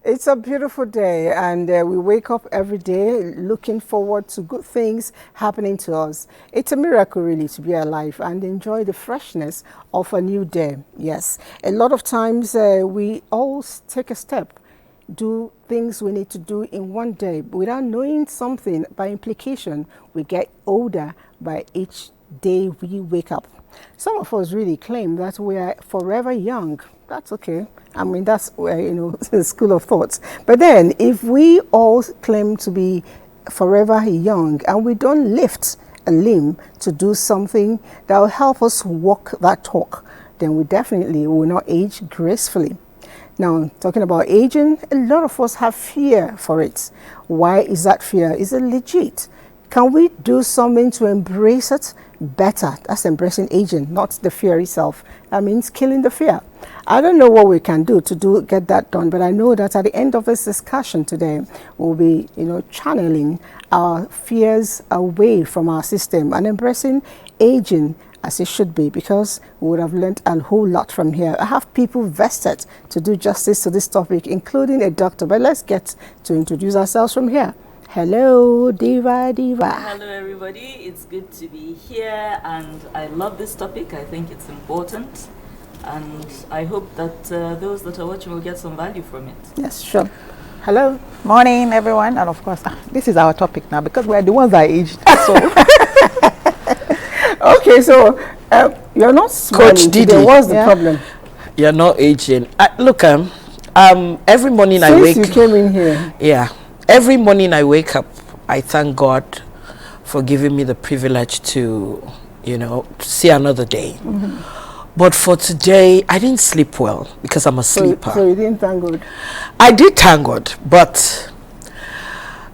It's a beautiful day, and we wake up every day looking forward to good things happening to us. It's a miracle, really, to be alive and enjoy the freshness of a new day. Yes, a lot of times we all take a step, do things we need to do in one day without knowing something. By implication, we get older by each day we wake up. Some of us really claim that we are forever young. That's okay. I mean, that's the school of thoughts. But then, if we all claim to be forever young and we don't lift a limb to do something that will help us walk that talk, then we definitely will not age gracefully. Now, talking about aging, a lot of us have fear for it. Why is that fear? Is it legit? Can we do something to embrace it better? That's embracing aging, not the fear itself. That means killing the fear. I don't know what we can do to get that done, but I know that at the end of this discussion today, we'll be, channeling our fears away from our system and embracing aging as it should be, because we would have learned a whole lot from here. I have people vested to do justice to this topic, including a doctor, but let's get to introduce ourselves from here. Hello, Diva. Hello, everybody. It's good to be here, and I love this topic. I think it's important, and I hope that those that are watching will get some value from it. Yes, sure. Hello. Morning, everyone. And of course, this is our topic now because we're the ones that aged. So. Okay, so you're not smiling Coach Didi. today. What's the problem? You're not aging. Look, every morning I wake. Since you came in here. Yeah. Every morning I wake up, I thank God for giving me the privilege to, to see another day. Mm-hmm. But for today, I didn't sleep well because I'm a sleeper. So you didn't thank God? I did thank God, but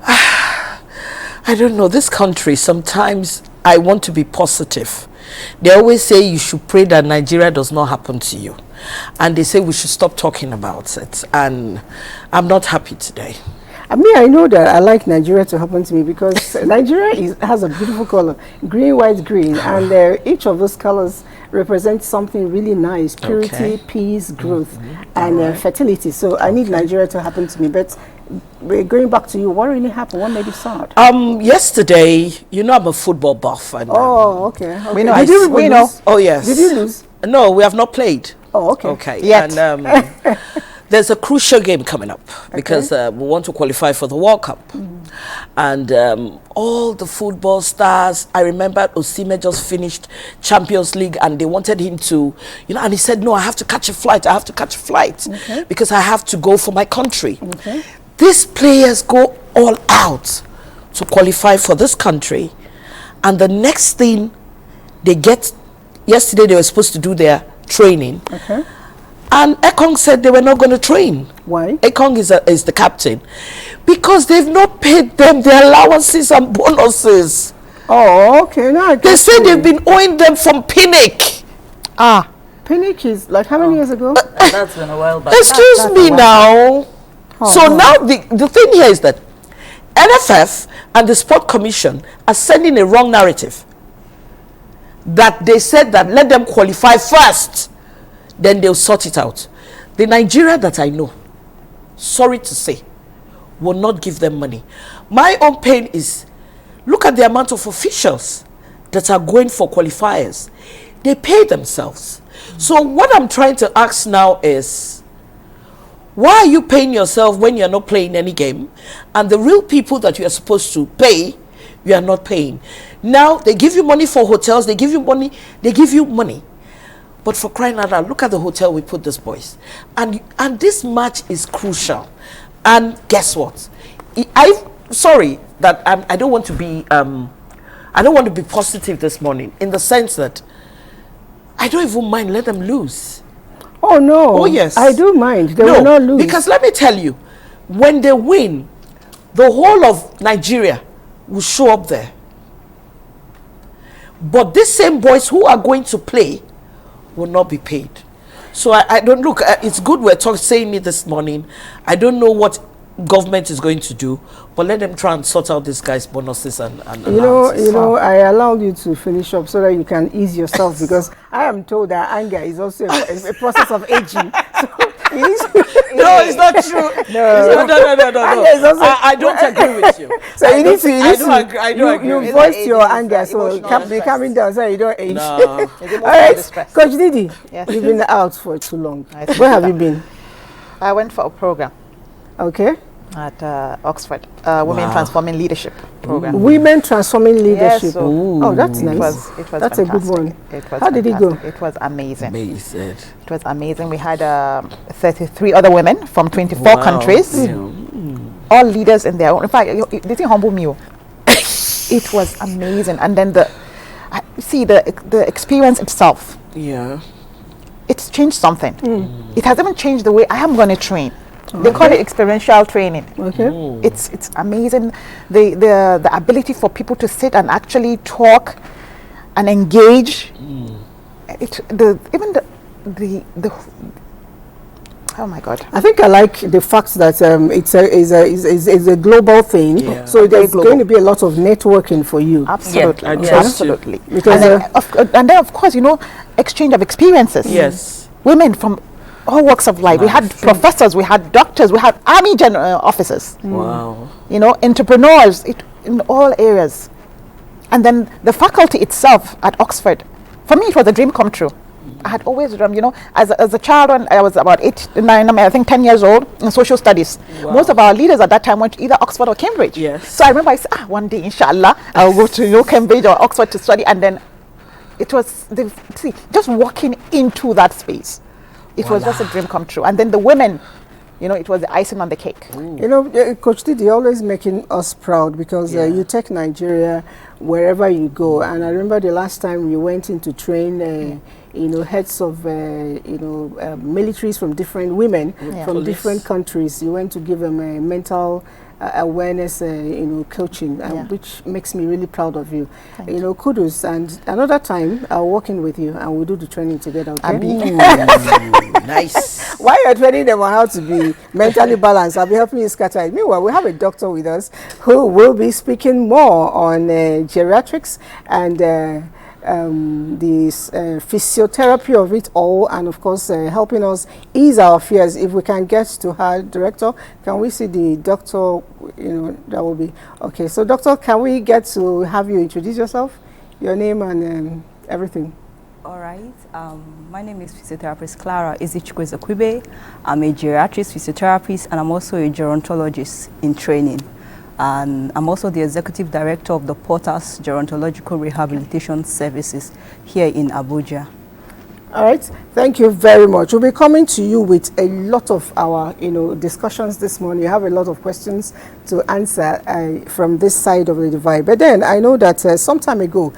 I don't know. This country, sometimes I want to be positive. They always say you should pray that Nigeria does not happen to you. And they say we should stop talking about it. And I'm not happy today. I know that I like Nigeria to happen to me because Nigeria has a beautiful color, green, white, green, and each of those colors represents something really nice: purity, peace, growth, and fertility. So I need Nigeria to happen to me. But we're going back to you. What really happened? What made you sad? Yesterday, I'm a football buff. And, okay. We know. We know. Oh, yes. Did you lose? No, we have not played. Oh, okay. Okay. Yet. And there's a crucial game coming up because we want to qualify for the World Cup. And all the football stars, I remember Osimhen just finished Champions League and they wanted him to, and he said, no, I have to catch a flight. Because I have to go for my country. Okay. These players go all out to qualify for this country. And the next thing they get, yesterday they were supposed to do their training. Okay. And Ekong said they were not going to train. Why? Ekong is the captain. Because they've not paid them their allowances and bonuses. Oh, okay. No, they say they've been owing them from Pinnick. Pinnick is like how many years ago? That's been a while back. Excuse me now. So now the thing here is that NFF and the Sport Commission are sending a wrong narrative. That they said that let them qualify first. Then they'll sort it out. The Nigeria that I know, sorry to say, will not give them money. My own pain is, look at the amount of officials that are going for qualifiers. They pay themselves. So what I'm trying to ask now is, why are you paying yourself when you're not playing any game? And the real people that you are supposed to pay, you are not paying. Now, they give you money for hotels, they give you money. But for crying out loud, look at the hotel we put these boys. And this match is crucial. And guess what? Sorry that I don't want to be positive this morning, in the sense that I don't even mind let them lose. Oh no. Oh yes. I do mind. They will not lose. Because let me tell you, when they win, the whole of Nigeria will show up there. But these same boys who are going to play will not be paid. So I don't look. It's good we're saying it this morning. I don't know what government is going to do, but let them try and sort out this guy's bonuses and I allowed you to finish up so that you can ease yourself because I am told that anger is also a process of aging. So You need to- No, it's not true. No. No. And there's also- I don't agree with you. So you need to. I don't agree. I don't agree. You with It's voiced like your aging, anger, it's so emotional be distress. calming down so you don't age. No. It's All emotional right, distress. Coach Didi, Yes. you've been out for too long. I see Where have that. you been? I went for a program Okay. at Oxford, Women Wow. Transforming Leadership program. Women transforming leadership. Yes, so Oh, that's nice. it was That's a good fantastic. one. It was How did it go? fantastic. It was amazing. Amazing. It was amazing. We had 33 other women from 24 Wow. countries, Yeah. all leaders in their own. In fact, they didn't humble me. It was amazing. And then the experience itself, Yeah. it's changed something. It has even changed the way I am going to train. They call it experiential training. Okay. It's amazing, the ability for people to sit and actually talk and engage. Oh my God. I think I like the fact that it's a global thing. Yeah. So there's global. going to be a lot of networking for you. Absolutely, I trust absolutely. Because, And then of course, exchange of experiences. Yes. Women from all walks of life. We had professors, we had doctors, we had army general officers. Wow. Entrepreneurs in all areas. And then the faculty itself at Oxford, for me, it was a dream come true. I had always dreamed, as a child when I was about 8, 9, I think 10 years old, in social studies. Wow. Most of our leaders at that time went to either Oxford or Cambridge. Yes. So I remember I said, one day, inshallah, I'll go to Cambridge or Oxford to study. And then it was, just walking into that space. It was just a dream come true. And then the women, it was the icing on the cake. Coach Didi, you're always making us proud because you take Nigeria wherever you go. And I remember the last time you went in to train, heads of, militaries from different women from Police. different countries. You went to give them a mental awareness, coaching, which makes me really proud of you. Kudos. And another time, I'll walk in with you and we'll do the training together. Okay? Nice. While you're training them on how to be mentally balanced, I'll be helping you scatter it. Meanwhile, we have a doctor with us who will be speaking more on geriatrics and the physiotherapy of it all, and of course helping us ease our fears. If we can get to her, director, can we see the doctor? That will be okay. So doctor, can we get to have you introduce yourself, your name and everything? All right. My name is physiotherapist Clara Izichukwu. I'm a geriatrics physiotherapist and I'm also a gerontologist in training. And I'm also the executive director of the Porters Gerontological Rehabilitation Services here in Abuja. All right, thank you very much. We'll be coming to you with a lot of our, discussions this morning. You have a lot of questions to answer from this side of the divide. But then I know that some time ago,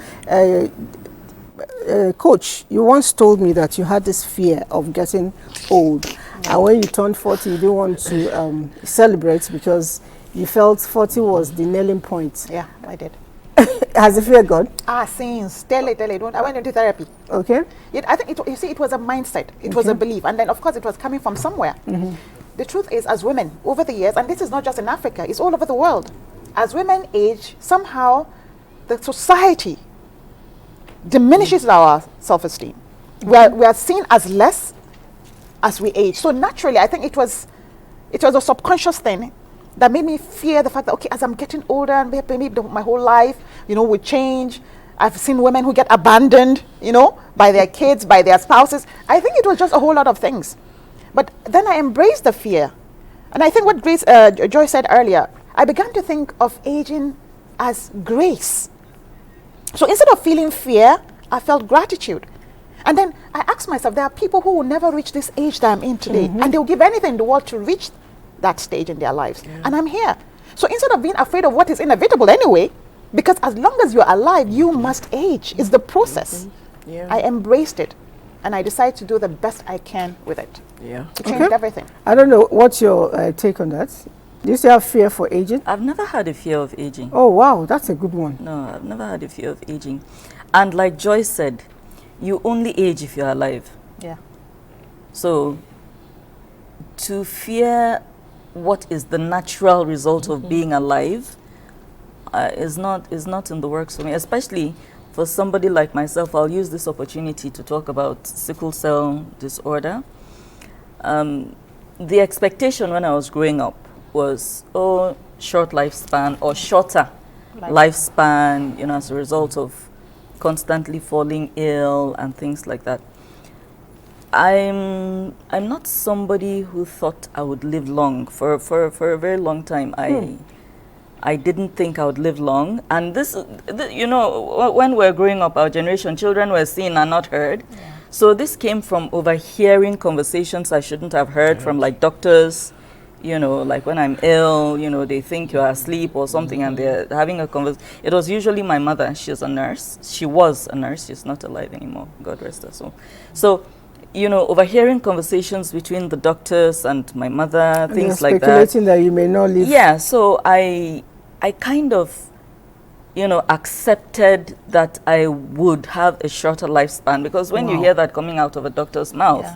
Coach, you once told me that you had this fear of getting old. And when you turned 40, you didn't want to celebrate because you felt 40 was the nailing point. Yeah, I did. Has the fear gone? Since tell it. I went into therapy. Okay. I think it was a mindset. It was a belief, and then of course it was coming from somewhere. The truth is, as women over the years, and this is not just in Africa, it's all over the world. As women age, somehow the society diminishes our self-esteem. We are seen as less as we age. So naturally, I think it was a subconscious thing that made me fear the fact that, okay, as I'm getting older and maybe my whole life, would change. I've seen women who get abandoned, by their kids, by their spouses. I think it was just a whole lot of things. But then I embraced the fear. And I think what Joy said earlier, I began to think of aging as grace. So instead of feeling fear, I felt gratitude. And then I asked myself, there are people who will never reach this age that I'm in today, and they'll give anything in the world to reach that stage in their lives. And I'm here. So instead of being afraid of what is inevitable anyway, because as long as you're alive, you must age. It's the process. I embraced it, and I decided to do the best I can with it. It changed everything. I don't know. What's your take on that? Do you still have fear for aging? I've never had a fear of aging. Oh, wow. That's a good one. No, I've never had a fear of aging. And like Joyce said, you only age if you're alive. Yeah. So to fear what is the natural result of being alive is not in the works for me, especially for somebody like myself. I'll use this opportunity to talk about sickle cell disorder. the expectation when I was growing up was, oh, short lifespan or shorter lifespan, you know, as a result of constantly falling ill and things like that. I'm not somebody who thought I would live long. For a very long time, I didn't think I would live long. And this, you know, when we're growing up, our generation, children were seen and not heard. Yeah. So this came from overhearing conversations I shouldn't have heard from, like, doctors. You know, like when I'm ill, you know, they think you're asleep or something, and they're having a conversation. It was usually my mother. She's a nurse. She was a nurse. She's not alive anymore. God rest her soul. So, you know, overhearing conversations between the doctors and my mother, things like that. Speculating that you may not live. Yeah, so I kind of, you know, accepted that I would have a shorter lifespan, because when you hear that coming out of a doctor's mouth,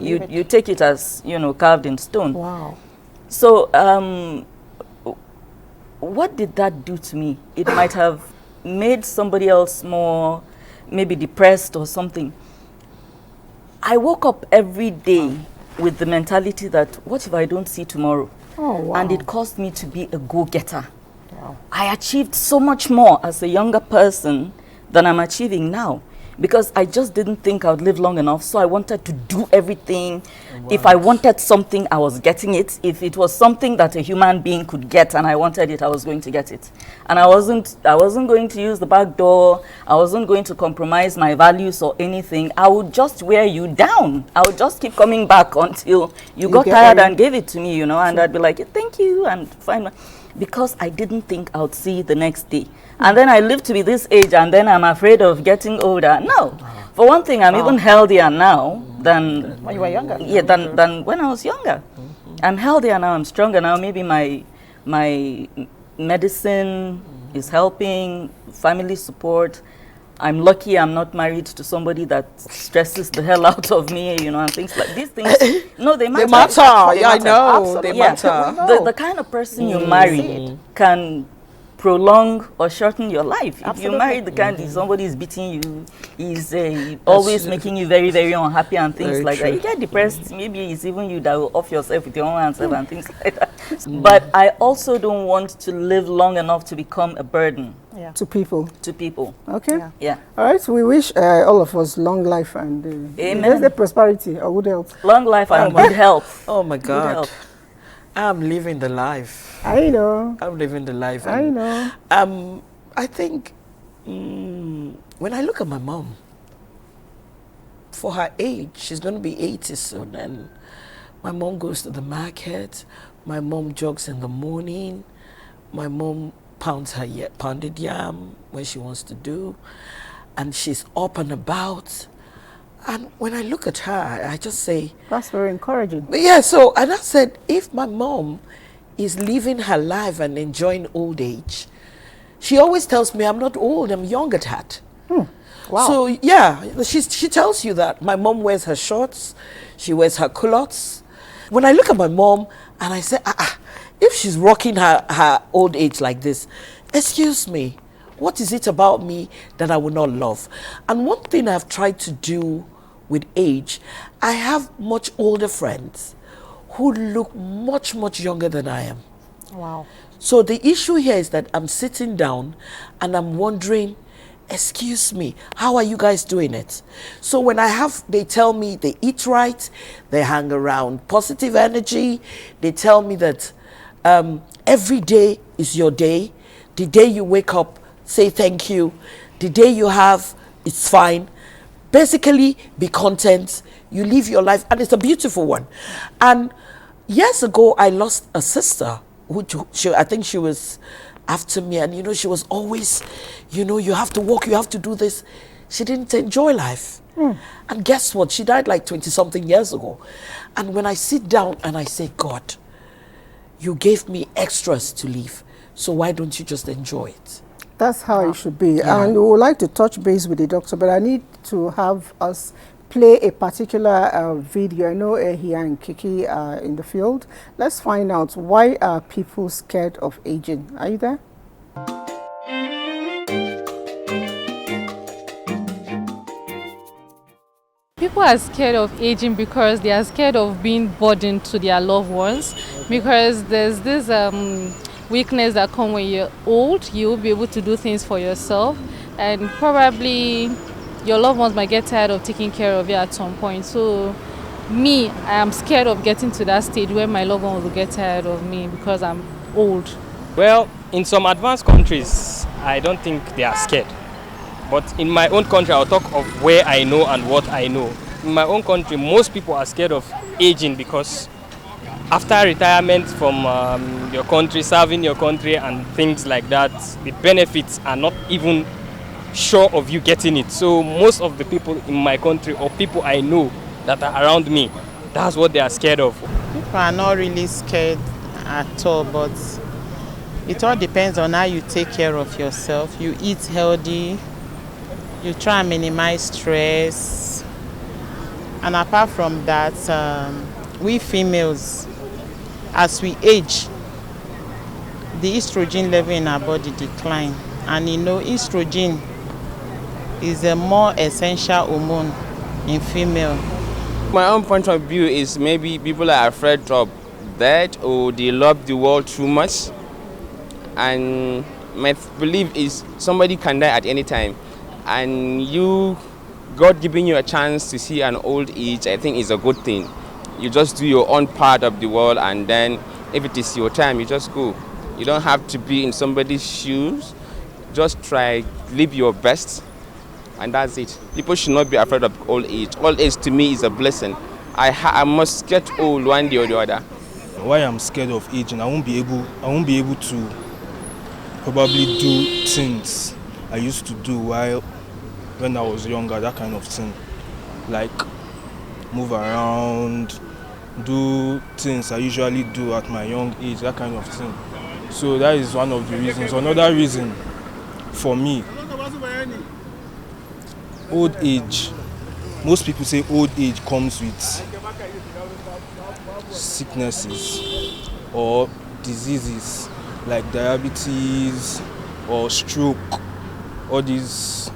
you take it as, you know, carved in stone. Wow. So, what did that do to me? It might have made somebody else more maybe depressed or something. I woke up every day with the mentality that, what if I don't see tomorrow? Oh, wow. And it caused me to be a go-getter. Wow. I achieved so much more as a younger person than I'm achieving now, because I just didn't think I would live long enough. So I wanted to do everything. If I wanted something, I was getting it. If it was something that a human being could get and I wanted it, I was going to get it. And I wasn't going to use the back door. I wasn't going to compromise my values or anything. I would just wear you down. I would just keep coming back until you got tired and gave it to me, you know, and I'd be like, thank you, and fine. Because I didn't think I would see the next day. And then I lived to be this age, and then I'm afraid of getting older. No. For one thing, I'm even healthier now than when you were younger. Yeah, than when I was younger. I'm healthier now, I'm stronger now. Maybe my medicine is helping, family support. I'm lucky I'm not married to somebody that stresses the hell out of me, you know, and things like these things. No, they matter. They matter. Yeah, I know. They matter. The kind of person you marry can prolong or shorten your life. If you marry the kind somebody is beating you, is always making you very, very unhappy and things very like that, you get depressed. Maybe it's even you that will off yourself with your own hands and things like that. But I also don't want to live long enough to become a burden to people. Okay. Yeah. All right. So we wish all of us long life and the prosperity or good health. Long life and good health. Oh my God. I'm living the life. I know. I'm living the life. I know. I think when I look at my mom, for her age, she's going to be 80 soon, and my mom goes to the market. My mom jogs in the morning. My mom pounds her pounded yam when she wants to do, and she's up and about. And when I look at her, I just say, that's very encouraging. Yeah, so, and I said, if my mom is living her life and enjoying old age, she always tells me I'm not old, I'm young at heart. Wow. So, yeah, she tells you that. My mom wears her shorts, she wears her culottes. When I look at my mom and I say, if she's rocking her old age like this, excuse me, what is it about me that I will not love? And one thing I've tried to do with age, I have much older friends who look much, much younger than I am. Wow. So the issue here is that I'm sitting down and I'm wondering, excuse me, how are you guys doing it? So when they tell me they eat right, they hang around positive energy, they tell me that every day is your day. The day you wake up, say thank you. The day you have, it's fine. Basically, be content. You live your life, and it's a beautiful one. And years ago, I lost a sister who I think she was after me, and you know, she was always, you know, you have to walk, you have to do this. She didn't enjoy life. And guess what? She died like 20-something years ago. And when I sit down and I say, God, you gave me extras to live, so why don't you just enjoy it? That's how it should be. Yeah. And we would like to touch base with the doctor, but I need to have us play a particular video. I know he and Kiki are in the field. Let's find out, why are people scared of aging? Are you there? People people are scared of aging because they are scared of being burdened to their loved ones. Because there's this weakness that comes when you're old. You'll be able to do things for yourself, and probably your loved ones might get tired of taking care of you at some point. So me, I am scared of getting to that stage where my loved ones will get tired of me because I'm old. Well, in some advanced countries, I don't think they are scared. But in my own country, I'll talk of where I know and what I know. In my own country, most people are scared of aging because after retirement from your country, serving your country and things like that, the benefits are not even sure of you getting it. So most of the people in my country or people I know that are around me, that's what they are scared of. People are not really scared at all, but it all depends on how you take care of yourself. You eat healthy, you try and minimize stress, and apart from that, we females, as we age, the estrogen level in our body decline, and estrogen is a more essential hormone in female. My own point of view is maybe people are afraid of that, or they love the world too much, and my belief is somebody can die at any time, and God giving you a chance to see an old age, I think is a good thing. You just do your own part of the world, and then if it is your time, you just go. You don't have to be in somebody's shoes. Just try, live your best, and that's it. People should not be afraid of old age. Old age to me is a blessing. I must get old one day or the other. Why I'm scared of aging, I won't be able to probably do things I used to do when I was younger, that kind of thing. Like move around, do things I usually do at my young age, that kind of thing. So that is one of the reasons. Another reason for me, old age. Most people say old age comes with sicknesses or diseases like diabetes or stroke, all these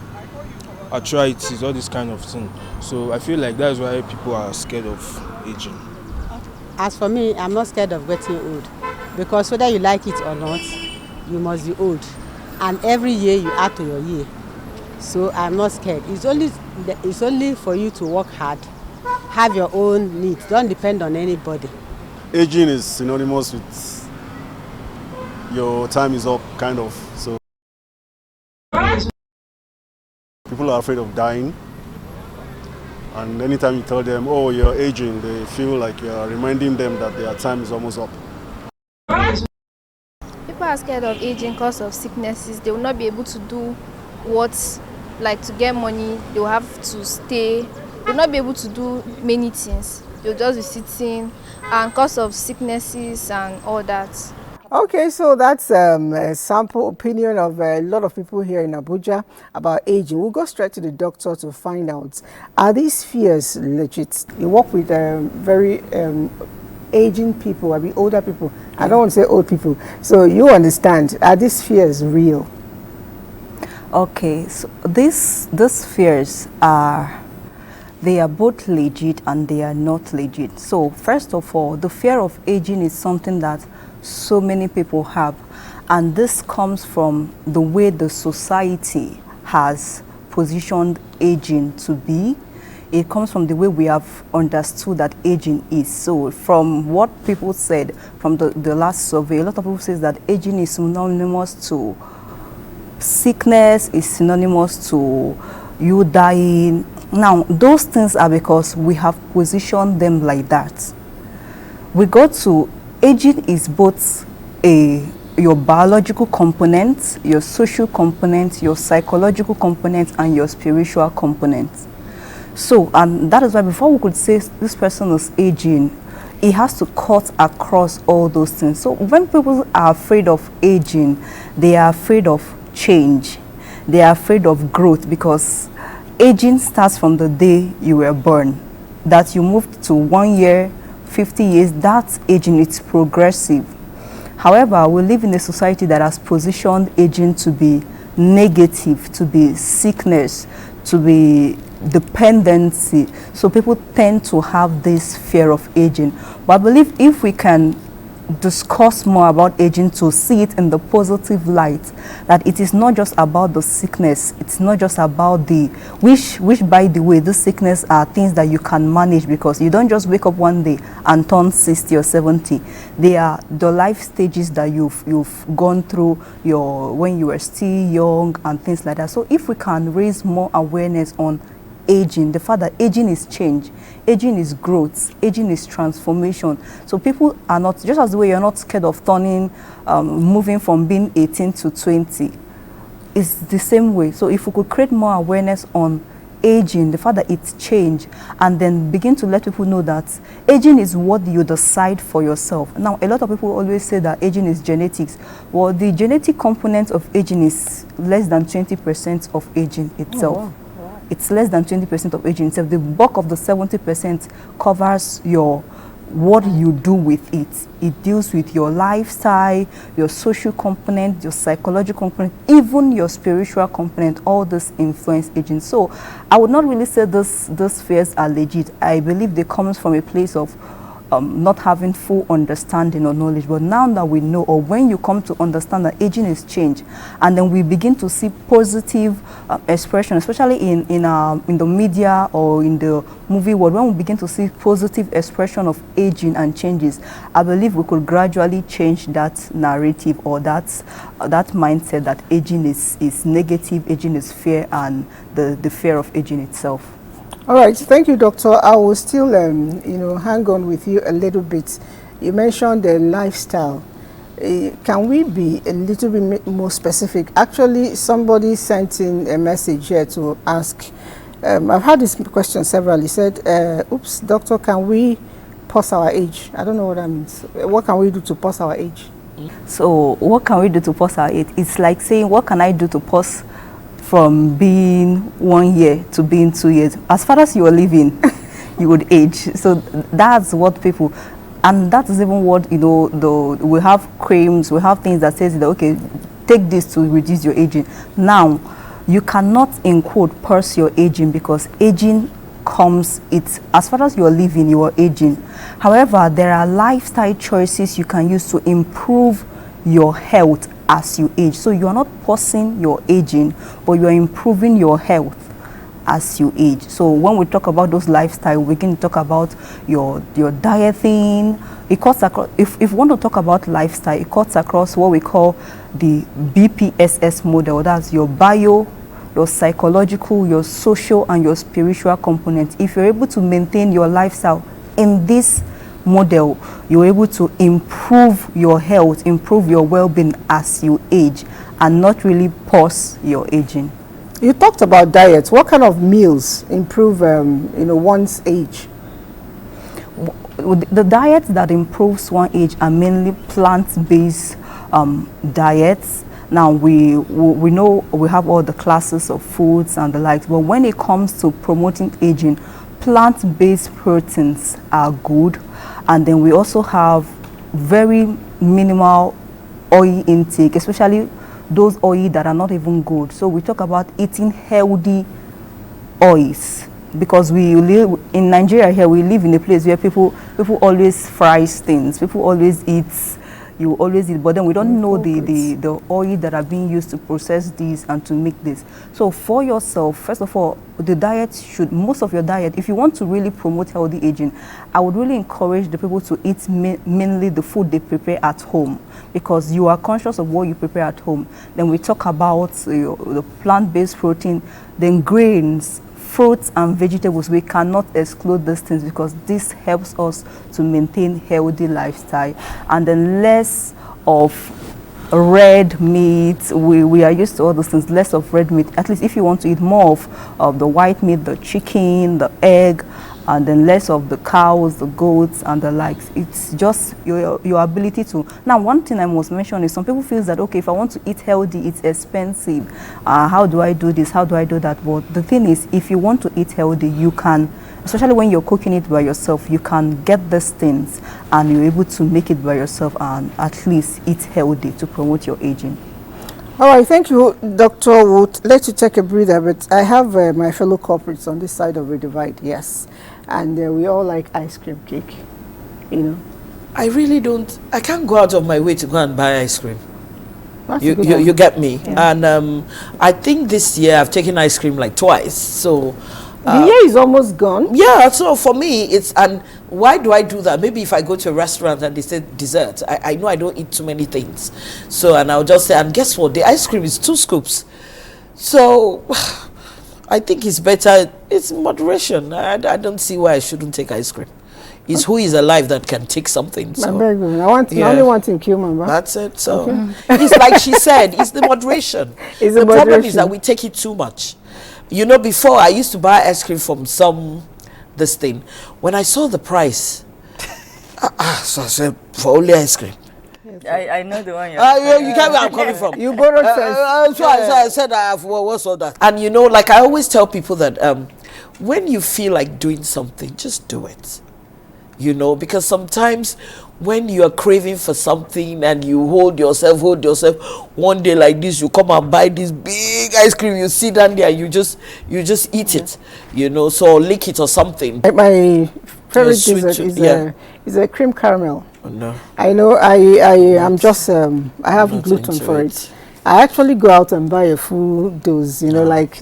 arthritis, all this kind of thing. So I feel like that's why people are scared of aging. As for me, I'm not scared of getting old, because whether you like it or not, you must be old, and every year you add to your year. So I'm not scared. It's only for you to work hard, have your own needs, don't depend on anybody. Aging is synonymous with your time is up, kind of. So people are afraid of dying, and anytime you tell them, oh, you're aging, they feel like you're reminding them that their time is almost up. People are scared of aging because of sicknesses. They will not be able to do like to get money. They will have to stay. They will not be able to do many things. They'll just be sitting, and because of sicknesses and all that. Okay, so that's a sample opinion of a lot of people here in Abuja about aging. We'll go straight to the doctor to find out, are these fears legit? You work with very aging people, I mean older people. I don't want to say old people. So you understand, are these fears real? Okay, so these fears they are both legit and they are not legit. So first of all, the fear of aging is something that so many people have, and this comes from the way the society has positioned aging to be. It comes from the way we have understood that aging is. So from what people said from the last survey, a lot of people say that aging is synonymous to sickness, is synonymous to you dying. Now, those things are because we have positioned them like that. We go to aging is both your biological component, your social component, your psychological component, and your spiritual component. So, and that is why before we could say this person is aging, it has to cut across all those things. So when people are afraid of aging, they are afraid of change. They are afraid of growth, because aging starts from the day you were born. That you moved to 1 year, 50 years, that's aging, it's progressive. However, we live in a society that has positioned aging to be negative, to be sickness, to be dependency. So people tend to have this fear of aging. But I believe if we can discuss more about aging to see it in the positive light, that it is not just about the sickness, it's not just about the which by the way, this sickness are things that you can manage, because you don't just wake up one day and turn 60 or 70. They are the life stages that you've gone through when you were still young and things like that. So if we can raise more awareness on aging, the fact that aging is change, aging is growth, aging is transformation. So people are not, just as the way you're not scared of turning, moving from being 18 to 20, it's the same way. So if we could create more awareness on aging, the fact that it's change, and then begin to let people know that aging is what you decide for yourself. Now, a lot of people always say that aging is genetics. Well, the genetic component of aging is less than 20% of aging itself. Oh, wow. It's less than 20% of aging itself. The bulk of the 70% covers what you do with it. It deals with your lifestyle, your social component, your psychological component, even your spiritual component. All this influence aging. So I would not really say these fears are legit. I believe they come from a place of not having full understanding or knowledge. But now that we know, or when you come to understand that aging is change, and then we begin to see positive expression, especially in the media or in the movie world, when we begin to see positive expression of aging and changes, I believe we could gradually change that narrative, or that mindset that aging is negative, aging is fear, and the fear of aging itself. All right, thank you, Doctor. I will still, hang on with you a little bit. You mentioned the lifestyle. Can we be a little bit more specific? Actually, somebody sent in a message here to ask. I've had this question several. He said, oops, doctor, can we pause our age? I don't know what that means. What can we do to pause our age? So what can we do to pause our age? It's like saying, what can I do to pause from being 1 year to being 2 years? As far as you are living, you would age. So that's what people, and that is even what, we have creams, we have things that says that, okay, take this to reduce your aging. Now, you cannot, in quote, pause your aging, because aging comes, it's as far as you are living, you are aging. However, there are lifestyle choices you can use to improve your health as you age. So you are not pausing your aging, but you are improving your health as you age. So when we talk about those lifestyle, we can talk about your dieting. It cuts across, if we want to talk about lifestyle, it cuts across what we call the BPSS model. That's your bio, your psychological, your social, and your spiritual components. If you're able to maintain your lifestyle in this model, you're able to improve your health, improve your well-being as you age, and not really pause your aging. You talked about diet. What kind of meals improve, one's age? The diets that improves one age are mainly plant-based diets. Now we know we have all the classes of foods and the likes, but when it comes to promoting aging, plant-based proteins are good. And then we also have very minimal oil intake, especially those oil that are not even good. So we talk about eating healthy oils, because we live in Nigeria here. We live in a place where people always fry things. People always eat. You always eat, but then we don't know the oil that are being used to process these and to make this. So for yourself, first of all, the diet most of your diet, if you want to really promote healthy aging, I would really encourage the people to eat mainly the food they prepare at home, because you are conscious of what you prepare at home. Then we talk about the plant-based protein, then grains, fruits and vegetables. We cannot exclude these things, because this helps us to maintain healthy lifestyle. And then less of red meat. We are used to all those things. Less of red meat. At least if you want to eat more of the white meat, the chicken, the egg, and then less of the cows, the goats, and the likes. It's just your ability to. Now, one thing I must mention is some people feel that, okay, if I want to eat healthy, it's expensive. How do I do this? How do I do that? But the thing is, if you want to eat healthy, you can, especially when you're cooking it by yourself, you can get these things and you're able to make it by yourself and at least eat healthy to promote your aging. All right, thank you, Dr. Wood. Let you take a breather, but I have my fellow corporates on this side of the divide, yes. And we all like ice cream cake, you know. I really don't. I can't go out of my way to go and buy ice cream. That's You get me. Yeah. And I think this year I've taken ice cream like twice. So the year is almost gone. Yeah. So for me, and why do I do that? Maybe if I go to a restaurant and they say dessert, I know I don't eat too many things. So and I'll just say, and guess what? The ice cream is 2 scoops. So I think it's better. It's moderation. I don't see why I shouldn't take ice cream. It's who is alive that can take something. So. I only want in human. That's it. So it's like she said, it's the moderation. The problem is that we take it too much. You know, before I used to buy ice cream from this thing. When I saw the price, so I said, for only ice cream. I know the one you get where I'm coming from. You borrowed first. So I said, what's all that? And you know, like I always tell people that when you feel like doing something, just do it. You know, because sometimes when you are craving for something and you hold yourself, one day like this, you come and buy this big ice cream, you sit down there, you just eat it, you know, so lick it or something. My favorite dessert is a cream caramel. Oh, no. I know I'm just, I have gluten for it. I actually go out and buy a full dose, you know, like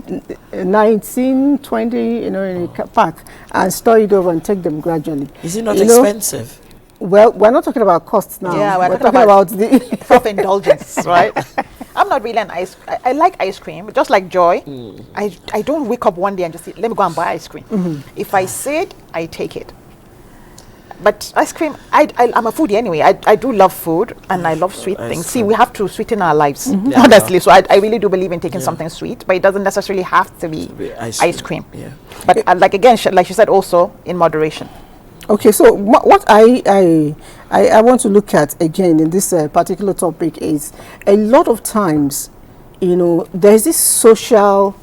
19, 20, you know, in a pack, and store it over and take them gradually. Is it not expensive? Well, we're not talking about costs now. Yeah, we're talking about the self-indulgence, right? I'm not really an I like ice cream, just like Joy. I don't wake up one day and just say, let me go and buy ice cream. If I say it, I take it. But ice cream, I'm a foodie anyway. I do love food and I love sweet things. See, we have to sweeten our lives, honestly. So I really do believe in taking something sweet, but it doesn't necessarily have to be ice cream. Yeah. But like again, like she said, also in moderation. Okay, so what I want to look at again in this particular topic is a lot of times, you know, there's this social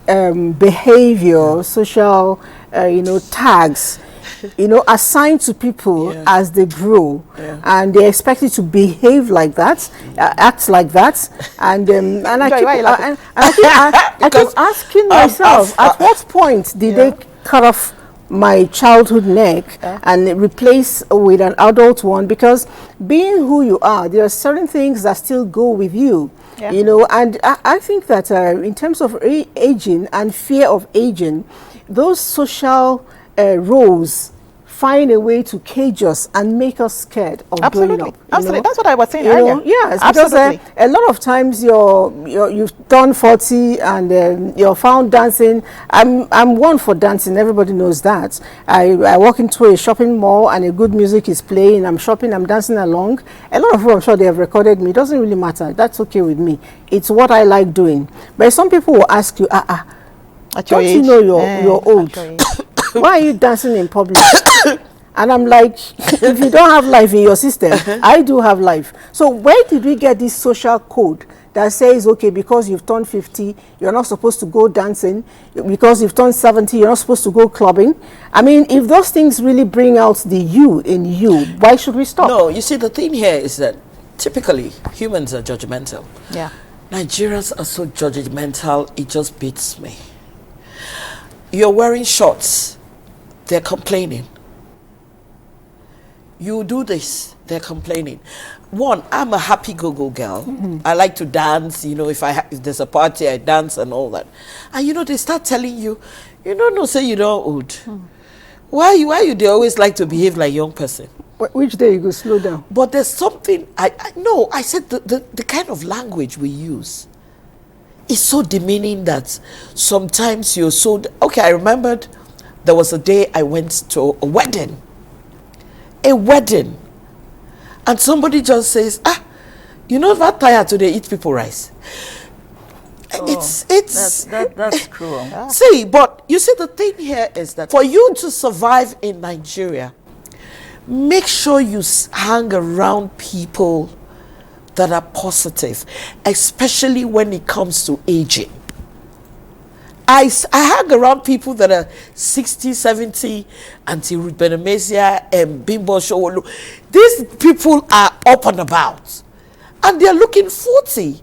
behavior, social, you know, tags, you know, assigned to people as they grow, and they expect you to behave like that, act like that, and I keep asking myself, at what point did they cut off my childhood neck and replace with an adult one? Because being who you are, there are certain things that still go with you. You know, and I think that in terms of aging and fear of aging, those social roles find a way to cage us and make us scared of growing up. Absolutely, that's what I was saying earlier. Yes, because a lot of times you've done 40 and you're found dancing. I'm one for dancing. Everybody knows that. I walk into a shopping mall and a good music is playing. I'm shopping. I'm dancing along. A lot of people, I'm sure they have recorded me. It doesn't really matter. That's okay with me. It's what I like doing. But some people will ask you, don't you know you're old? Why are you dancing in public? And I'm like, if you don't have life in your system, I do have life. So where did we get this social code that says, okay, because you've turned 50, you're not supposed to go dancing. Because you've turned 70, you're not supposed to go clubbing. I mean, if those things really bring out the you in you, why should we stop? No, you see, the thing here is that typically humans are judgmental. Yeah. Nigerians are so judgmental, it just beats me. You're wearing shorts, they're complaining. You do this, they're complaining. One, I'm a happy go-go girl. I like to dance, you know, if there's a party, I dance and all that. And you know, they start telling you, you don't know, say you don't old. Why you they always like to behave like young person? Which day you go slow down? But there's something, I said the kind of language we use is so demeaning that sometimes you're so... Okay, I remembered there was a day I went to a wedding. And somebody just says, you know that tired today, eat people rice. That's cruel. See, but you see, the thing here is that for you to survive in Nigeria, make sure you hang around people that are positive, especially when it comes to aging. I hang around people that are 60, 70, Auntie Ruth Benemesia and Bimbo Showolu. These people are up and about. And they're looking 40.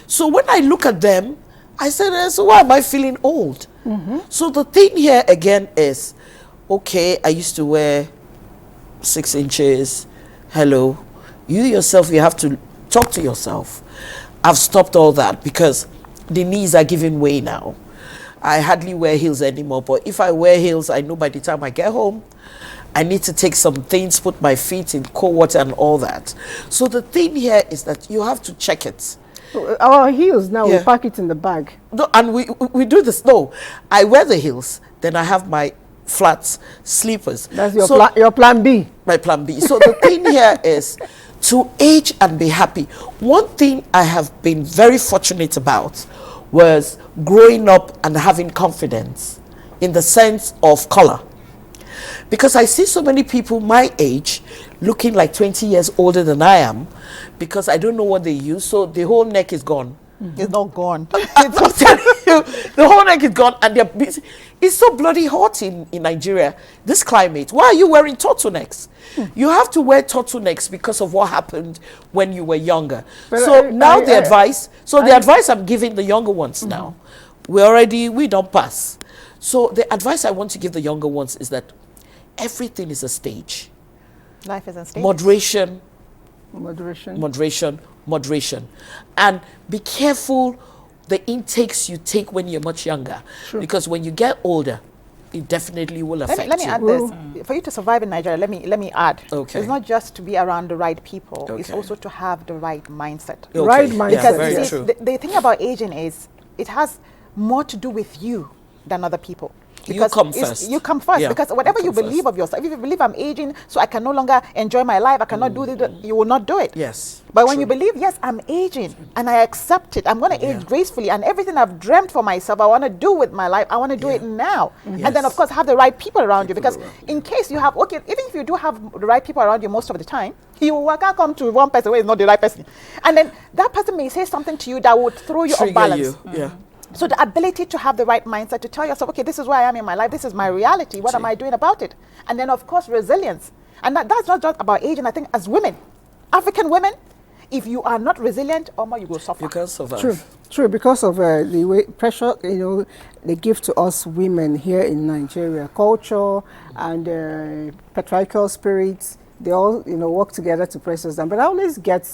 So when I look at them, I said, so why am I feeling old? So the thing here again is, okay, I used to wear 6 inches. Hello. You yourself, you have to talk to yourself. I've stopped all that because the knees are giving way now. I hardly wear heels anymore, but if I wear heels, I know by the time I get home, I need to take some things, put my feet in cold water and all that. So the thing here is that you have to check it. Our heels now, we pack it in the bag. No, and we do this. No, I wear the heels, then I have my flats, sleepers. That's your plan B. My plan B. So the thing here is to age and be happy. One thing I have been very fortunate about was growing up and having confidence in the sense of color. Because I see so many people my age looking like 20 years older than I am because I don't know what they use, so the whole neck is gone. It's not gone. I'm telling you, the whole neck is gone and they're busy. It's so bloody hot in Nigeria, this climate. Why are you wearing turtlenecks? You have to wear turtlenecks because of what happened when you were younger. But so the advice I'm giving the younger ones now, we don't pass. So the advice I want to give the younger ones is that everything is a stage. Life is a stage. Moderation. And be careful the intakes you take when you're much younger. Sure. Because when you get older, it definitely will affect you. Let me add this. For you to survive in Nigeria, let me add. Okay. It's not just to be around the right people. Okay. It's also to have the right mindset. Okay. Right mindset. Because very you see, true. the thing about aging is it has more to do with you than other people. You come first. You come first. Yeah, Because whatever you you come believe first. of yourself, if you believe I'm aging, so I can no longer enjoy my life, I cannot do this, you will not do it. Yes. But when you believe, yes, I'm aging and I accept it, I'm going to age gracefully, and everything I've dreamt for myself, I want to do with my life, I want to do it now. And then, of course, have the right people around you. Because in case you have, even if you do have the right people around you most of the time, you will come to one person who is not the right person. And then that person may say something to you that would throw you off balance. Yeah. So the ability to have the right mindset to tell yourself, okay, this is where I am in my life, this is my reality, what am I doing about it? And then, of course, resilience. And that's not just about age. And I think as women, African women, if you are not resilient, you will suffer. You can survive. True, because of the way pressure, they give to us women here in Nigeria, culture and patriarchal spirits. They all, work together to press us down. But I always get,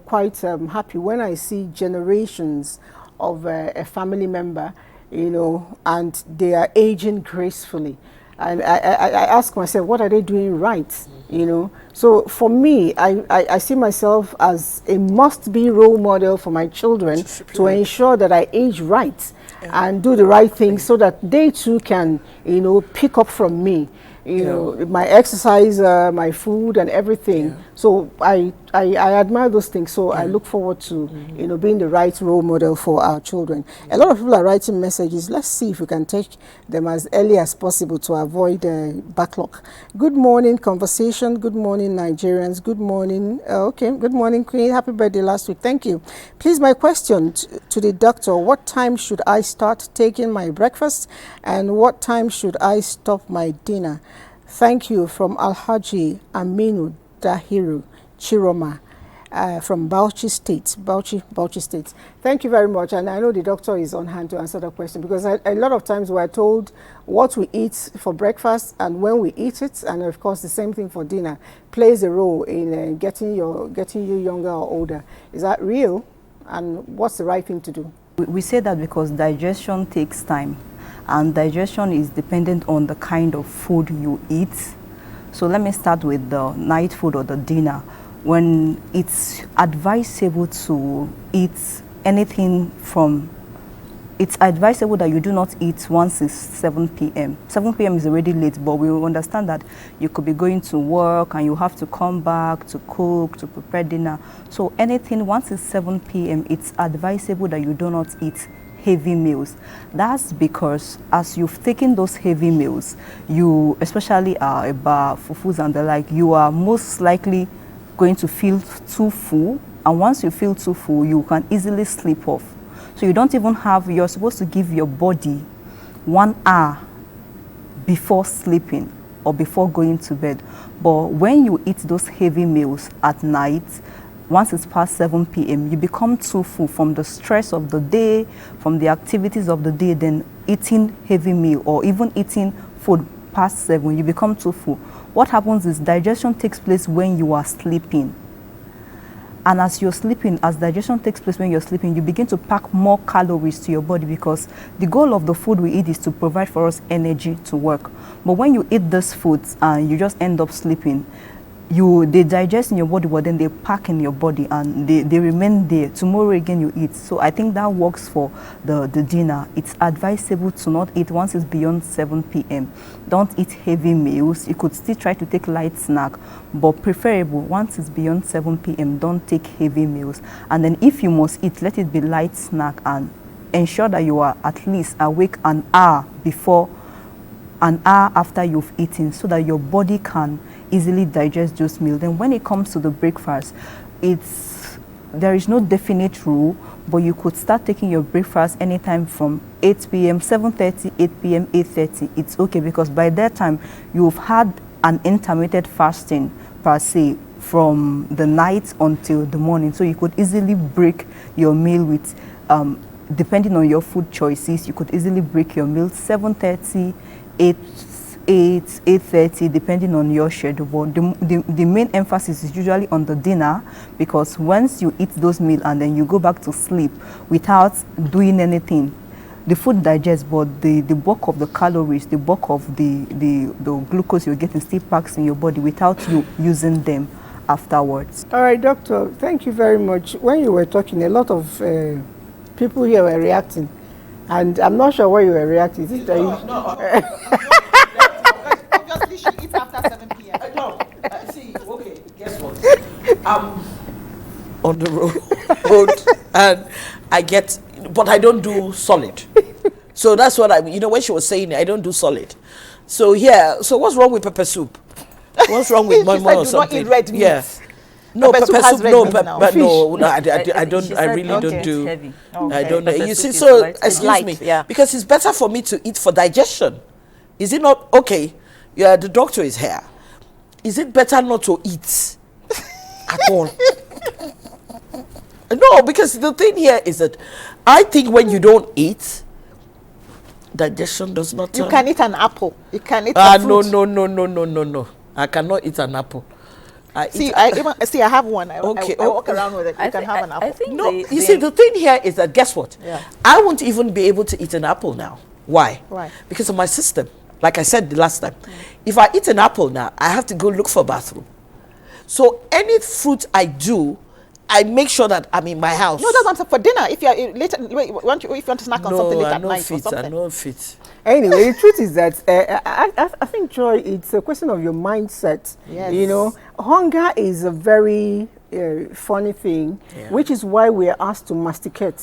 quite happy when I see generations of a family member, and they are aging gracefully. And I ask myself, what are they doing right? So for me, I see myself as a must-be role model for my children to ensure that I age right and do the right thing so that they too can, pick up from me. My exercise, my food and everything. So I admire those things. So I look forward to, being the right role model for our children. A lot of people are writing messages. Let's see if we can take them as early as possible to avoid backlog. Good morning, conversation. Good morning, Nigerians. Good morning. Good morning, Queen. Happy birthday last week. Thank you. Please, my question to the doctor, what time should I start taking my breakfast and what time should I stop my dinner? Thank you from Alhaji Aminu Dahiru Chiroma from Bauchi State. Thank you very much. And I know the doctor is on hand to answer that question because a lot of times we're told what we eat for breakfast and when we eat it, and of course the same thing for dinner, plays a role in getting you younger or older. Is that real? And what's the right thing to do? We say that because digestion takes time. And digestion is dependent on the kind of food you eat. So let me start with the night food or the dinner. When it's advisable to eat anything it's advisable that you do not eat once it's 7 p.m. 7 p.m. is already late, but we understand that you could be going to work and you have to come back to cook, to prepare dinner. So anything once it's 7 p.m., it's advisable that you do not eat heavy meals. That's because as you've taken those heavy meals, you, especially about fufus and the like, you are most likely going to feel too full. And once you feel too full, you can easily sleep off. So you don't even you're supposed to give your body 1 hour before sleeping or before going to bed. But when you eat those heavy meals at night, once it's past 7 p.m., you become too full from the stress of the day, from the activities of the day, then eating heavy meal or even eating food past 7, you become too full. What happens is digestion takes place when you are sleeping. And as you're sleeping, as digestion takes place when you're sleeping, you begin to pack more calories to your body, because the goal of the food we eat is to provide for us energy to work. But when you eat these foods and you just end up sleeping, they digest in your body, but then they pack in your body and they remain there. Tomorrow again you eat. So I think that works for the dinner. It's advisable to not eat once it's beyond 7 p.m. Don't eat heavy meals. You could still try to take light snack, but preferable once it's beyond 7 p.m. don't take heavy meals. And then if you must eat, let it be light snack, and ensure that you are at least awake an hour after you've eaten, so that your body can easily digest those meals. Then when it comes to the breakfast, there is no definite rule, but you could start taking your breakfast anytime from 8 p.m., 7:30, 8 p.m., 8:30. It's okay, because by that time you've had an intermittent fasting per se from the night until the morning. So you could easily break your meal with, depending on your food choices, you could easily break your meal 7:30, 8:30, depending on your schedule. But the main emphasis is usually on the dinner, because once you eat those meals and then you go back to sleep without doing anything, the food digests, but the bulk of the calories, the bulk of the glucose you're getting still packs in your body without you using them afterwards. All right, doctor, thank you very much. When you were talking, a lot of people here were reacting, and I'm not sure why you were reacting. Is it that Obviously, she eats after 7 p.m. No, see, okay, guess what? I'm on the road and but I don't do solid. So that's what when she was saying it, I don't do solid. So so what's wrong with pepper soup? What's wrong with moi moi or something? Do not eat red meat. Yeah. No, pepper soup, no, but no, I don't, I really don't do. Heavy. I don't know. You see, so excuse me, because it's better for me to eat for digestion. Is it not okay? Yeah, the doctor is here. Is it better not to eat at all? No, because the thing here is that I think when you don't eat, digestion does not. You can eat an apple. You can eat a fruit. No. I cannot eat an apple. I have one. I walk around with it. You can have an apple. I think the thing here is that, guess what? Yeah. I won't even be able to eat an apple now. Why? Why? Because of my system. Like I said the last time, if I eat an apple now, I have to go look for a bathroom. So any fruit I do, I make sure that I'm in my house. No, that's what I'm saying. For dinner, if you're later, if you want to snack on something late at night or something. I'm not fit. Anyway, the truth is that I think, Joy, it's a question of your mindset. Yes. You know, hunger is a very funny thing, which is why we are asked to masticate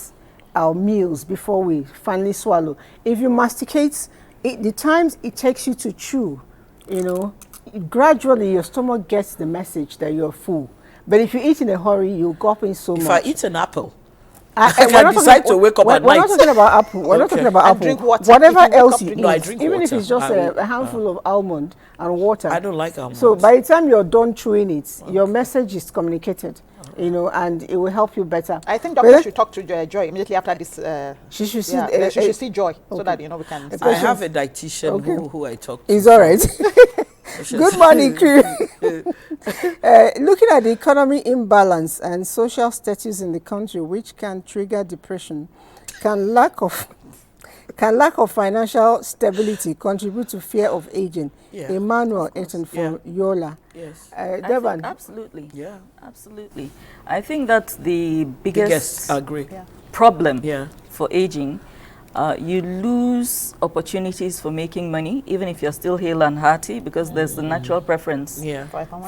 our meals before we finally swallow. If you masticate, the times it takes you to chew, gradually your stomach gets the message that you're full. But if you eat in a hurry, you gulp in so much. If I eat an apple, I can decide to wake up at night. We're not talking about apple. We're not talking about apple. Drink water. Whatever else you eat, I drink even water. if it's just a handful of almond and water. I don't like almonds. So by the time you're done chewing it, your message is communicated, and it will help you better. I think doctor should talk to Joy immediately after this. She should see. She should see Joy so that we can. I have a dietitian who I talk to. It's all right. Good morning, crew. Looking at the economy imbalance and social status in the country, which can trigger depression, can lack of financial stability contribute to fear of aging? Yeah. Emmanuel Eton from Yola. Yes. Devan. Absolutely. Yeah. Absolutely. I think that's the biggest agree. problem for aging. You lose opportunities for making money, even if you're still hale and hearty, because there's the natural preference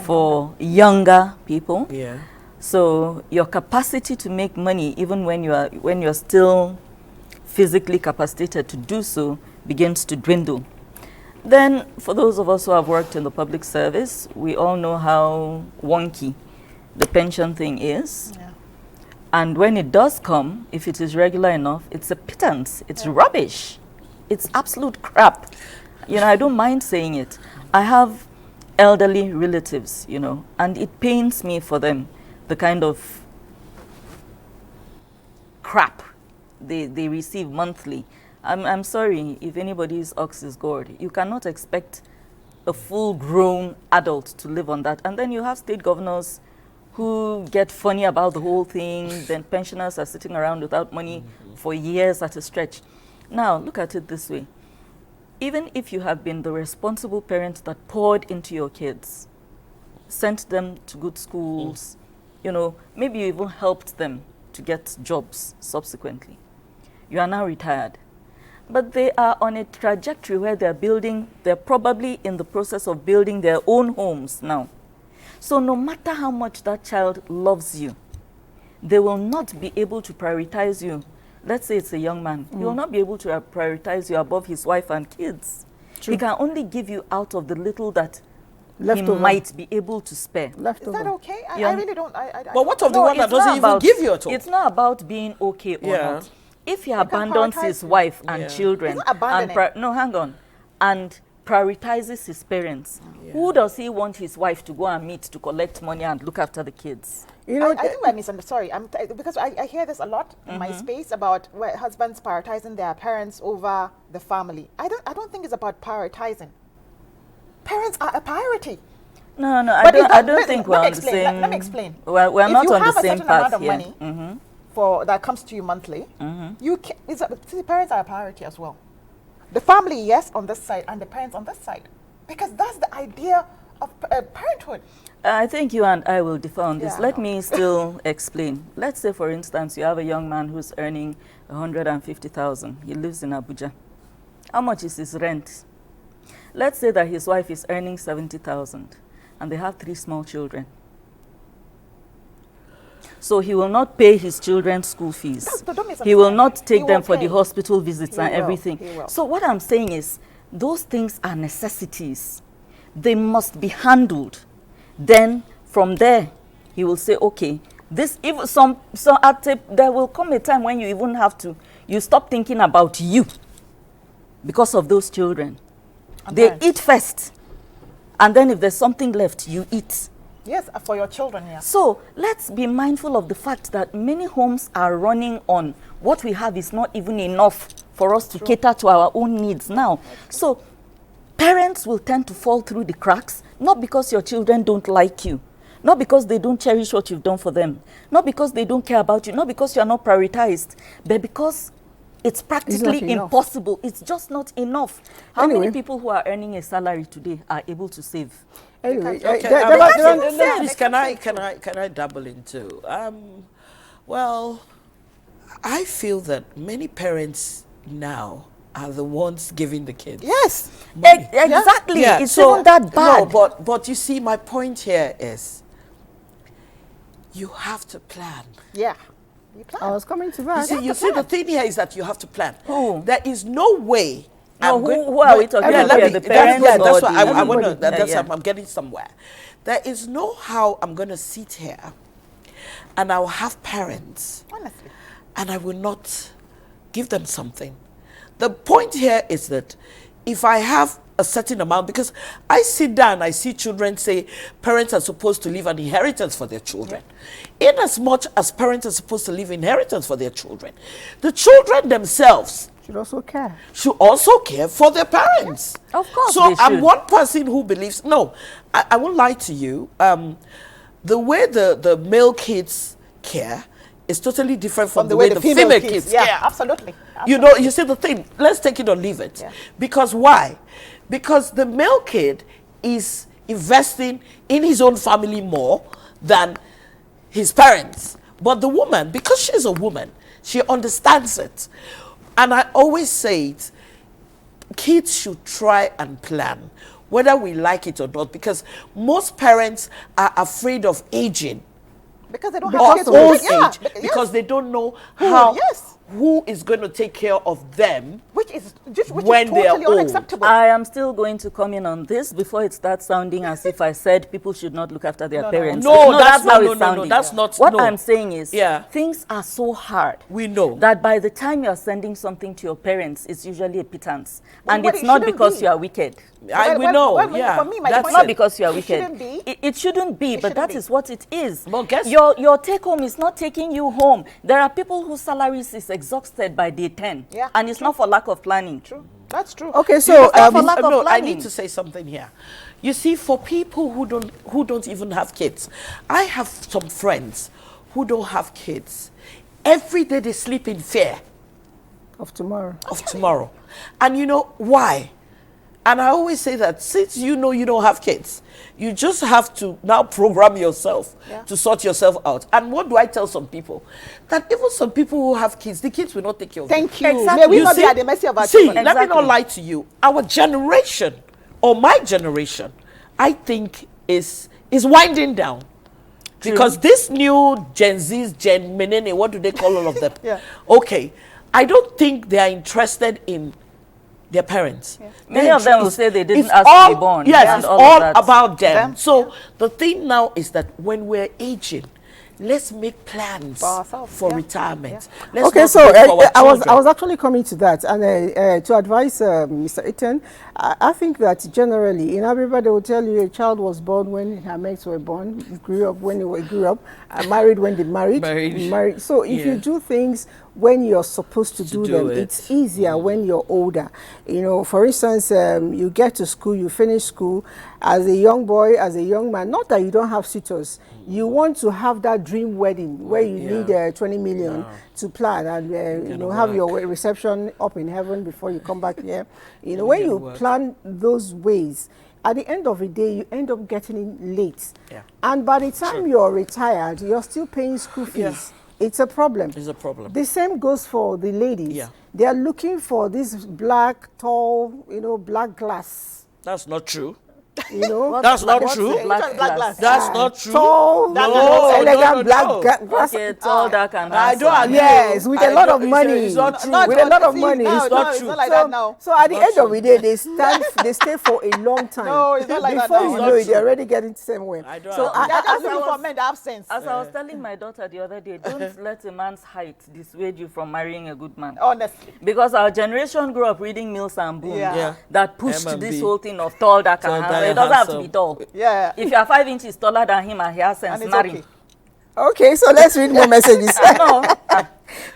for younger people. Yeah. So your capacity to make money, even when you're still physically capacitated to do so, begins to dwindle. Then, for those of us who have worked in the public service, we all know how wonky the pension thing is. Yeah. And when it does come, if it is regular enough, it's a pittance. It's rubbish. It's absolute crap. I don't mind saying it. I have elderly relatives, and it pains me for them the kind of crap they receive monthly. I'm sorry if anybody's ox is gored. You cannot expect a full-grown adult to live on that. And then you have state governors who get funny about the whole thing. Then pensioners are sitting around without money for years at a stretch. Now, look at it this way. Even if you have been the responsible parent that poured into your kids, sent them to good schools, you know, maybe you even helped them to get jobs subsequently. You are now retired. But they are on a trajectory where they're probably in the process of building their own homes now. So no matter how much that child loves you, they will not be able to prioritize you. Let's say it's a young man. He will not be able to prioritize you above his wife and kids. True. He can only give you out of the little that he might be able to spare. Is that okay? I really don't. But what of the one that doesn't even give you at all? It's not about being okay or not. If he abandons his wife and children, and prioritizes his parents, who does he want his wife to go and meet to collect money and look after the kids? You know, I think I misunderstood. Sorry, because I hear this a lot in my space about where husbands prioritizing their parents over the family. I don't think it's about prioritizing. Parents are a priority. No, I don't think we're on the same. Let me explain. Well, we're not on the same path here. If you have a certain amount of money that comes to you monthly, the parents are a priority as well. The family, yes, on this side, and the parents on this side, because that's the idea of parenthood. I think you and I will differ on this. Let me still explain. Let's say, for instance, you have a young man who's earning 150,000. He lives in Abuja. How much is his rent? Let's say that his wife is earning 70,000, and they have 3 small children. So he will not pay his children's school fees. He will not take them for the hospital visits and everything. So what I'm saying is, those things are necessities. They must be handled. Then from there, he will say, okay, this even there will come a time when you even have to, you stop thinking about you because of those children. They eat first, and then if there's something left, you eat. Yes, for your children, yes. So let's be mindful of the fact that many homes are running on what we have is not even enough for us to cater to our own needs now. So parents will tend to fall through the cracks, not because your children don't like you, not because they don't cherish what you've done for them, not because they don't care about you, not because you're not prioritized, but because it's practically impossible. It's just not enough. How many people who are earning a salary today are able to save? Anyway, please, can I double into? Well, I feel that many parents now are the ones giving the kids. Yes, exactly. Yeah. It's not that bad. No, but you see, my point here is, you have to plan. Yeah. You plan. I was coming to that. You see, the thing here is that you have to plan. There is no way. Who are we talking about? The parents? That's what I want to. That's I'm getting somewhere. There is no how I'm going to sit here, and I'll have parents, honestly, and I will not give them something. The point here is that if I have a certain amount, because I sit down, I see children say parents are supposed to leave an inheritance for their children. In as much as parents are supposed to leave inheritance for their children, the children themselves should also care. Should also care for their parents. Of course. So I'm one person who believes, no, I won't lie to you. The way the male kids care is totally different from the way the female kids care. Yeah, absolutely. You know, you see the thing, let's take it or leave it. Yeah. Because why? Because the male kid is investing in his own family more than his parents. But the woman, because she's a woman, she understands it. And I always say it, kids should try and plan, whether we like it or not, because most parents are afraid of aging. Because they don't have kids. Because they don't know who is going to take care of them which is when they are totally old? unacceptable. I am still going to come in on this before it starts sounding as if I said people should not look after their parents. No, that's how no, it's sounding. that's not. What no. I'm saying is, Yeah. things are so hard. We know That by the time you're sending something to your parents, it's usually a pittance. Well, And but it's it not shouldn't because be. you are wicked. we Well, know. well, yeah, for me, my that's point Not is, because you are it wicked. shouldn't be. It shouldn't be, but shouldn't that be. is what it is. Well, guess- your take home is not taking you home. There are people whose salaries is exhausted by day 10. Yeah, and it's not for lack of planning. True. That's true. Okay, so for lack of no, I planning. need to say something here. You see, for people who don't even have kids, I have some friends who don't have kids. Every day they sleep in fear of tomorrow. of tomorrow. And you know why? And I always say that since you know you don't have kids, you just have to now program yourself to sort yourself out. And what do I tell some people? That even some people who have kids, the kids will not take care of them. Thank you. Exactly. May we You not be see- at the mercy of our See, children. let me Exactly. not lie to you. Our generation, or my generation, I think is winding down. Because this new Gen Z's, Gen Menene, what do they call all of them? Yeah. Okay, I don't think they are interested in their parents. Many of them will say they didn't it's ask to all, be born. Yes, and it's all all of that. about them. Them, So the thing now is that when we're aging, let's make plans For ourselves, for yeah. retirement. Let's Okay, not so wait for our I was children. actually coming to that, and to advise Mr. Eaton, I think that generally in everybody will tell you a child was born when her mates were born, grew up when they grew up, married when they married. So if you do things when you're supposed to do them, it's easier when you're older. You know, for instance, you get to school, you finish school as a young boy, as a young man. Not that you don't have suitors. You want to have that dream wedding where you need 20 million to plan and you know, have your reception up in heaven before you come back here. You know, when you plan those ways, at the end of the day, you end up getting in late. And by the time you're retired, you're still paying school fees. It's a problem. It's a problem. The same goes for the ladies. They are looking for this black, tall, you know, black glass. That's not true. You know, That's not true. Black glass. That's not true. tall, elegant black glass. Okay, tall, dark, and I don't handsome. agree. Yes, with a lot of money. It's not true. With a lot of money. No, It's no, not it's true. not like that now. So at the end of the day, they stay for a long time. No, it's not like that Before now. you It's know not it, they're already getting somewhere. I don't So agree. They're I just looking for men that have sense. As I was telling my daughter the other day, don't let a man's height dissuade you from marrying a good man. Honestly. Because our generation grew up reading Mills and Boone Yeah. that pushed M&B. this whole thing of tall, dark, and handsome. It doesn't have to be tall. Yeah. If you are 5 inches taller than him and he has sense, And it's marry. okay. Okay, so let's read more messages. No.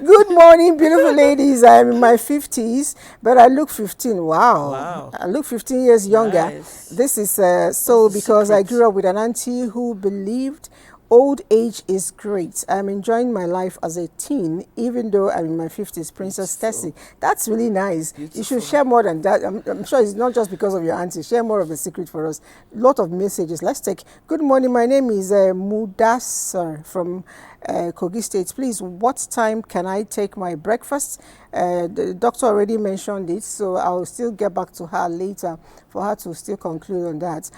Good morning, beautiful ladies. I'm in my 50s, but I look 15. Wow. I look 15 years younger. Nice. This is so because I grew up with an auntie who believed old age is great. I'm enjoying my life as a teen, even though I'm in my 50s. Princess Tessie. That's really nice. You should share more than that. I'm sure it's not just because of your auntie. Share more of the secret for us. Lot of messages. Let's take. Good morning. My name is Mudassar from Kogi State. Please, what time can I take my breakfast? The doctor already mentioned it, so I'll still get back to her later for her to still conclude on that.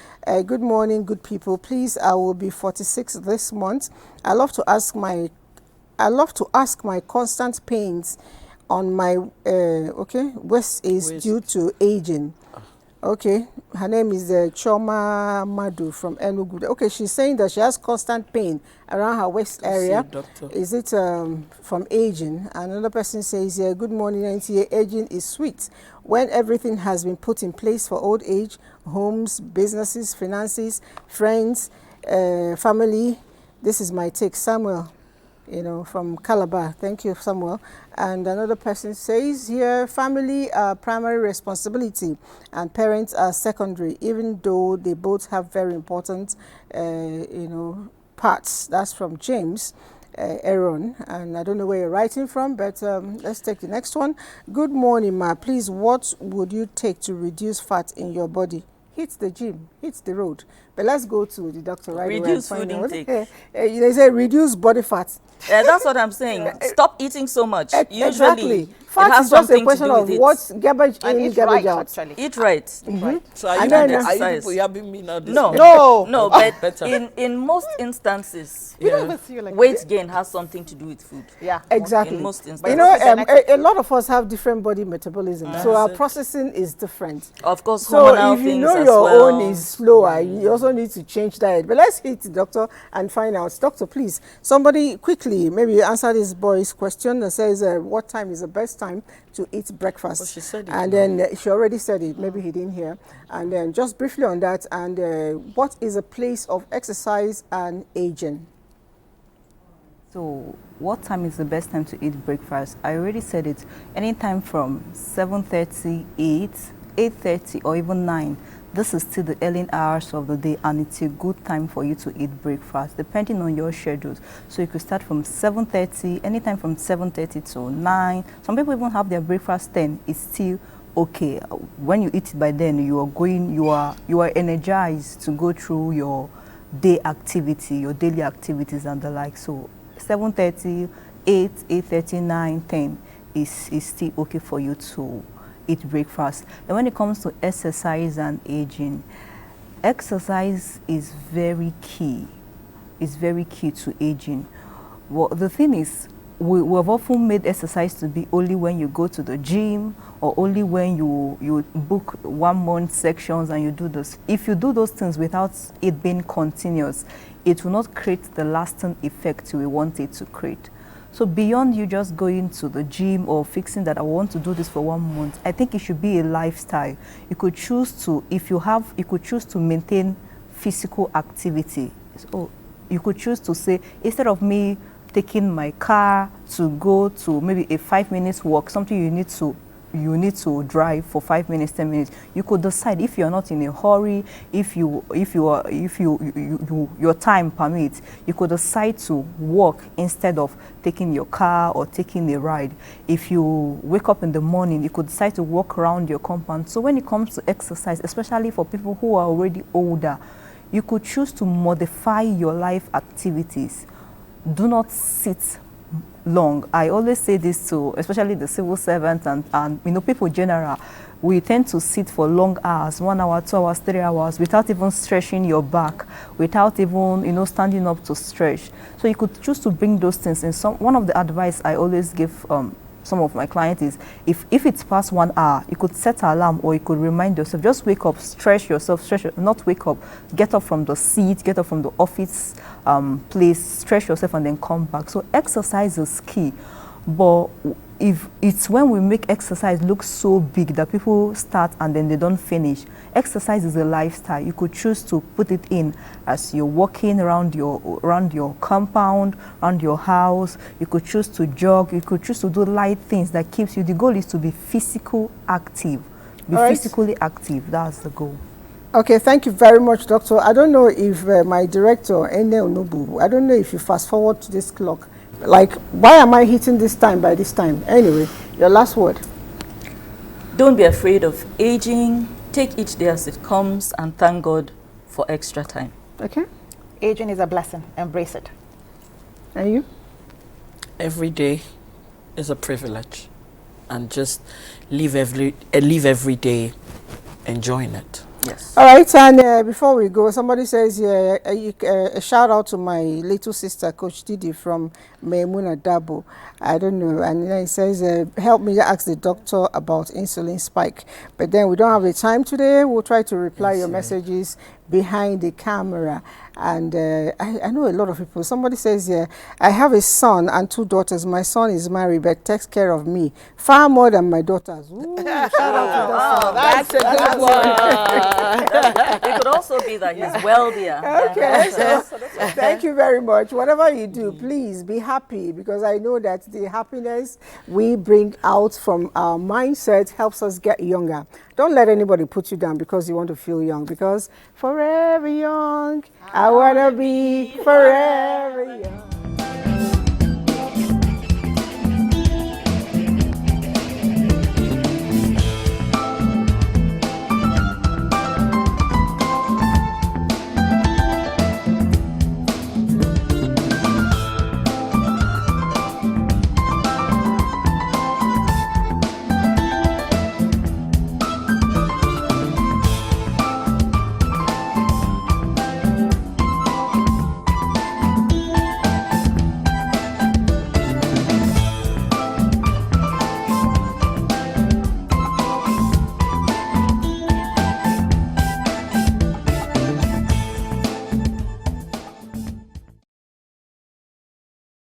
Good morning, good people. Please, I will be 46 this month. I love to ask my constant pains on my waist is due to aging. Okay, her name is Choma Madu from Enugu. Okay, she's saying that she has constant pain around her waist area. Is it from aging? Another person says, yeah, good morning, NTA. Aging is sweet. When everything has been put in place for old age, homes, businesses, finances, friends, family. This is my take. Samuel, you know, from Calabar. Thank you, Samuel. And another person says here, family are primary responsibility and parents are secondary, even though they both have very important, parts. That's from James Aaron. And I don't know where you're writing from, but let's take the next one. Good morning, Ma. Please, what would you take to reduce fat in your body? Hit the gym, hit the road. But let's go to the doctor right away. Reduce food intake. They say reduce body fat. That's what I'm saying. Stop eating so much. Exactly. Usually, fact, has it's just a something to question do of with it. what's garbage And in, eat garbage right, out. actually. Eat right. So are And you, then, are you exercise. people yabbing me now? This No, morning? no, Okay, but better. in most instances, We don't even see you like weight gain has something to do with food. Yeah. Exactly. In most You instances. know, it's also genetic. a lot of us have different body metabolism, so our processing is different. Of course, So hormonal if you things know as your well. own is slower, you also need to change diet. But let's hit the doctor and find out. Doctor, please, somebody quickly maybe answer this boy's question that says, what time is the best time to eat breakfast? Oh, she said it and now. then she already said it. Maybe he didn't hear. And then just briefly on that, and what is a place of exercise and aging? So, what time is the best time to eat breakfast? I already said it. Anytime from 7:30, 8:30, or even 9. This is still the early hours of the day, and it's a good time for you to eat breakfast, depending on your schedules. So you could start from 7:30, anytime from 7:30 to 9. Some people even have their breakfast 10. It's still okay. When you eat it by then, you are energized to go through your day activity, your daily activities and the like. So 7:30, 8, 8:30, 9, 10 is still okay for you to eat breakfast. And when it comes to exercise and aging, exercise is very key. It's very key to aging. Well, the thing is, we've often made exercise to be only when you go to the gym or only when you book 1 month sections and you do this. If you do those things without it being continuous, it will not create the lasting effect we want it to create. So beyond you just going to the gym or fixing that I want to do this for 1 month, I think it should be a lifestyle. You could choose to, you could choose to maintain physical activity. So you could choose to say, instead of me taking my car to go to maybe a 5 minutes walk, something you need to drive for 5 minutes, 10 minutes. You could decide, if you're not in a hurry, if your time permits, you could decide to walk instead of taking your car or taking a ride. If you wake up in the morning, you could decide to walk around your compound. So when it comes to exercise, especially for people who are already older, you could choose to modify your life activities. Do not sit long. I always say this to especially the civil servants and people in general. We tend to sit for long hours, 1 hour, 2 hours, 3 hours, without even stretching your back, without even standing up to stretch. So you could choose to bring those things in. One of the advice I always give some of my clients is, if it's past 1 hour, you could set an alarm or you could remind yourself, just wake up, stretch yourself, not wake up, get up from the seat, get up from the office place, stretch yourself and then come back. So exercise is key. But if it's when we make exercise look so big that people start and then they don't finish. Exercise is a lifestyle. You could choose to put it in as you're walking around your compound, around your house. You could choose to jog. You could choose to do light things that keeps you. The goal is to be physically active. Physically active. That's the goal. Okay, thank you very much, Doctor. I don't know if my director, Ene Onobu, I don't know if you fast forward to this clock. Like, why am I hitting this time by this time? Anyway, your last word. Don't be afraid of aging. Take each day as it comes and thank God for extra time. Okay. Aging is a blessing. Embrace it. And you? Every day is a privilege, and just live every day enjoying it. Yes. All right, and before we go, somebody says, a shout out to my little sister, Coach Didi from Maimuna Dabo. I don't know. And then he says, help me ask the doctor about insulin spike. But then we don't have the time today. We'll try to reply your messages behind the camera. And I know a lot of people. Somebody says, I have a son and 2 daughters. My son is married but takes care of me far more than my daughters. Ooh, shout out to that son. That's a good one. It could also be that he's wealthier. Okay, so thank you very much. Whatever you do, please be happy, because I know that the happiness we bring out from our mindset helps us get younger. Don't let anybody put you down because you want to feel young, because forever young, I want to be forever young.